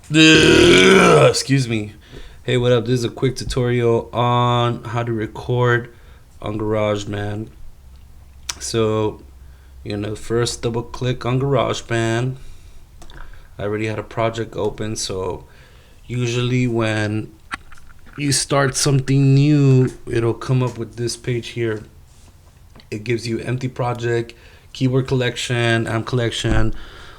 Excuse me. Hey, what up? This is a quick tutorial on how to record on GarageBand. So, first double click on GarageBand. I already had a project open, so usually when you start something new, it'll come up with this page here. It gives you empty project, keyboard collection, amp collection,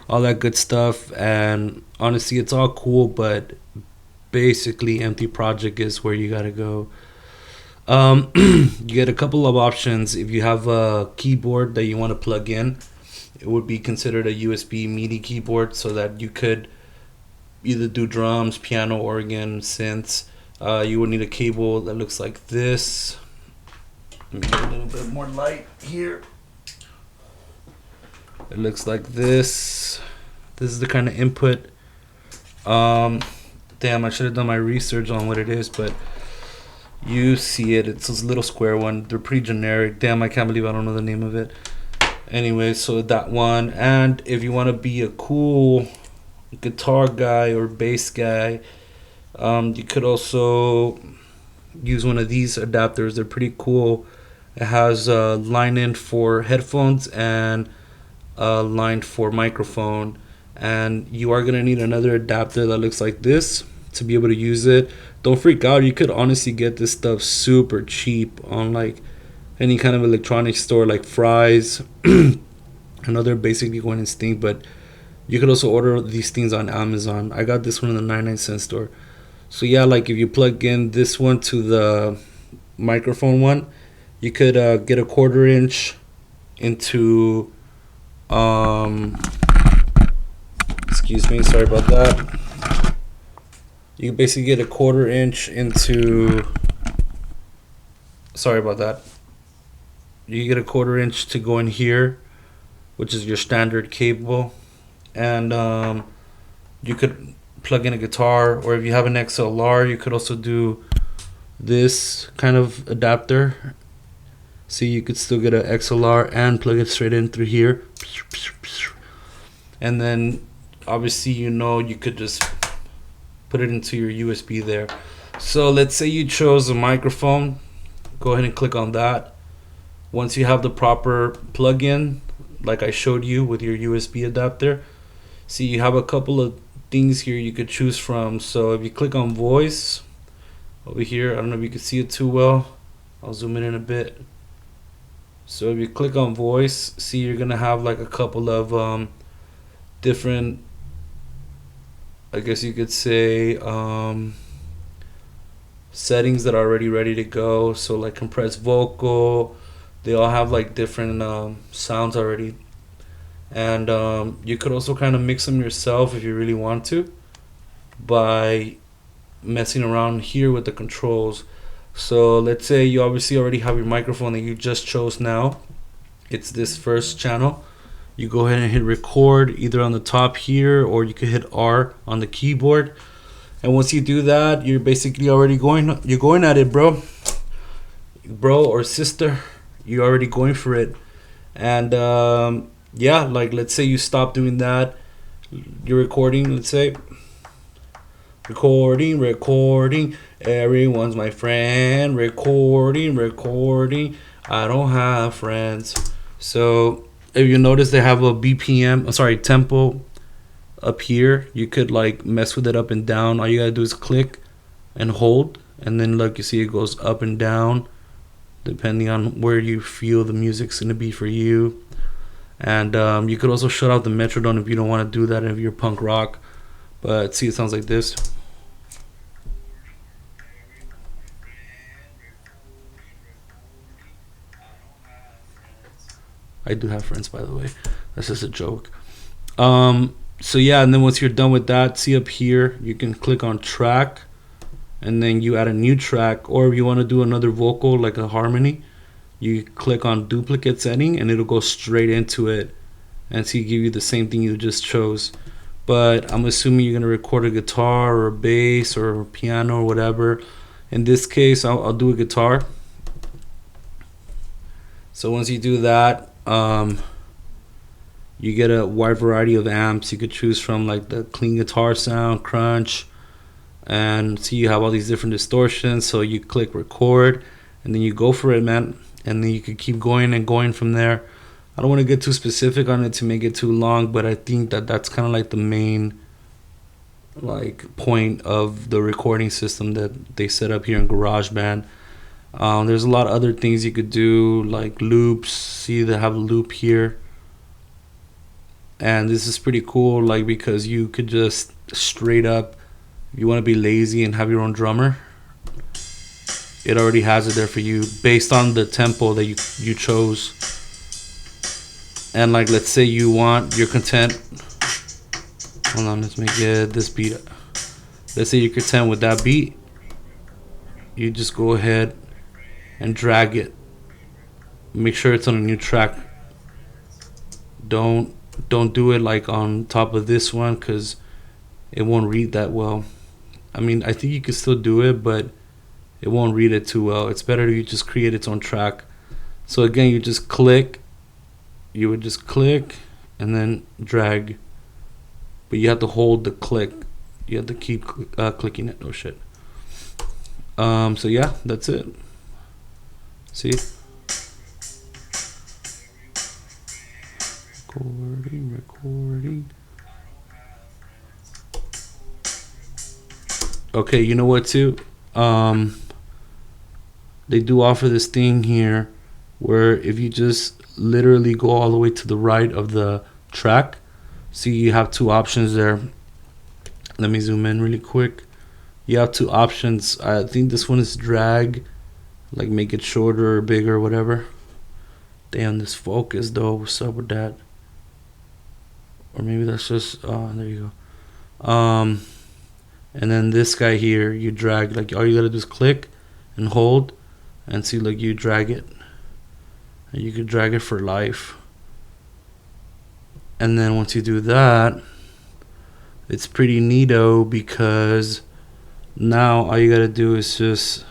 all that good stuff. And honestly, it's all cool, but basically empty project is where you gotta go. You get a couple of options. If you have a keyboard that you want to plug in, it would be considered a USB MIDI keyboard, so that you could either do drums, piano, organ, synths. You would need a cable that looks like this. Let me get a little bit more light here. It looks like this. This is the kind of input. Damn, I should have done my research on what it is, but you see it. It's this little square one. They're pretty generic. Damn, I can't believe I don't know the name of it. Anyway, so that one. And if you want to be a cool guitar guy or bass guy, you could also use one of these adapters. They're pretty cool. It has a line in for headphones and a line for microphone. And you are going to need another adapter that looks like this to be able to use it. Don't freak out. You could honestly get this stuff super cheap on like any kind of electronics store like Fry's. I know they're basically going instinct, but you could also order these things on Amazon. I got this one in the 99-cent store. So yeah, like if you plug in this one to the microphone one, you could get a 1/4 inch into excuse me, sorry about that. You can basically get a 1/4 inch into, sorry about that. You get a 1/4 inch to go in here, which is your standard cable. And you could plug in a guitar, or if you have an XLR, you could also do this kind of adapter. See, you could still get an XLR and plug it straight in through here. And then obviously, you could just put it into your USB there. So let's say you chose a microphone. Go ahead and click on that. Once you have the proper plug-in, like I showed you with your USB adapter, see, you have a couple of things here you could choose from. So if you click on voice over here, I don't know if you can see it too well. I'll zoom in a bit. So if you click on voice, see, you're gonna have like a couple of different, I guess you could say, settings that are already ready to go. So like compressed vocal, they all have like different sounds already. And you could also kind of mix them yourself if you really want to by messing around here with the controls. So let's say you obviously already have your microphone that you just chose now. It's this first channel. You go ahead and hit record either on the top here, or you could hit R on the keyboard. And once you do that, you're basically already going at it, bro or sister. You're already going for it. And yeah, like let's say you stop doing that, you're recording, let's say recording, everyone's my friend, recording, I don't have friends. So if you notice, they have a tempo up here. You could like mess with it up and down. All you gotta do is click and hold, and then look, you see it goes up and down depending on where you feel the music's gonna be for you. And you could also shut out the metronome if you don't want to do that if you're punk rock. But see, it sounds like this. I do have friends, by the way. That's just a joke. So yeah, and then once you're done with that, see up here, you can click on track, and then you add a new track. Or if you want to do another vocal, like a harmony, you click on duplicate setting, and it'll go straight into it, and so give you the same thing you just chose. But I'm assuming you're gonna record a guitar or a bass or a piano or whatever. In this case, I'll do a guitar. So once you do that, You get a wide variety of amps you could choose from, like the clean guitar sound, crunch, and see you have all these different distortions. So you click record and then you go for it, man, and then you could keep going and going from there. I don't want to get too specific on it to make it too long, but I think that that's kind of like the main like point of the recording system that they set up here in GarageBand. There's a lot of other things you could do, like loops. See, they have a loop here, and this is pretty cool, like, because you could just straight up, if you want to be lazy and have your own drummer, it already has it there for you based on the tempo that you chose. And like, let's say you're content. Hold on, let's make it this beat. Let's say you're content with that beat. You just go ahead and drag it. Make sure it's on a new track. Don't do it like on top of this one, because it won't read that well. I mean, I think you can still do it, but it won't read it too well. It's better to just create its own track. So again, you just click. You would just click and then drag, but you have to hold the click. You have to keep clicking it. Oh shit. So yeah, that's it. See? Recording. Okay, you know what too? They do offer this thing here where if you just literally go all the way to the right of the track, see, you have two options there. Let me zoom in really quick. You have two options. I think this one is drag, like make it shorter or bigger or whatever. Damn, this focus though, what's up with that? Or maybe that's just, oh, there you go. And then this guy here, you drag, like all you gotta do is click and hold, and see, like you drag it, and you could drag it for life. And then once you do that, it's pretty neato, because now all you gotta do is just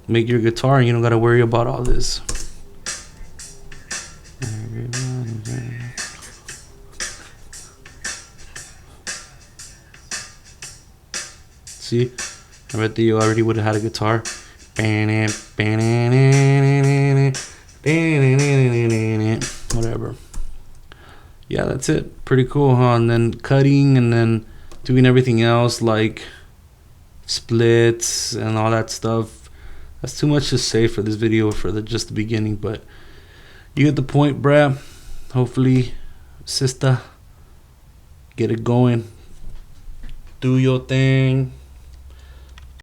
make your guitar, and you don't gotta worry about all this. See, I bet that you already would have had a guitar. Whatever. Yeah, that's it. Pretty cool, huh? And then cutting, and then doing everything else like splits and all that stuff. That's too much to say for this video, for just the beginning, but you get the point, bruh. Hopefully, sister, get it going. Do your thing.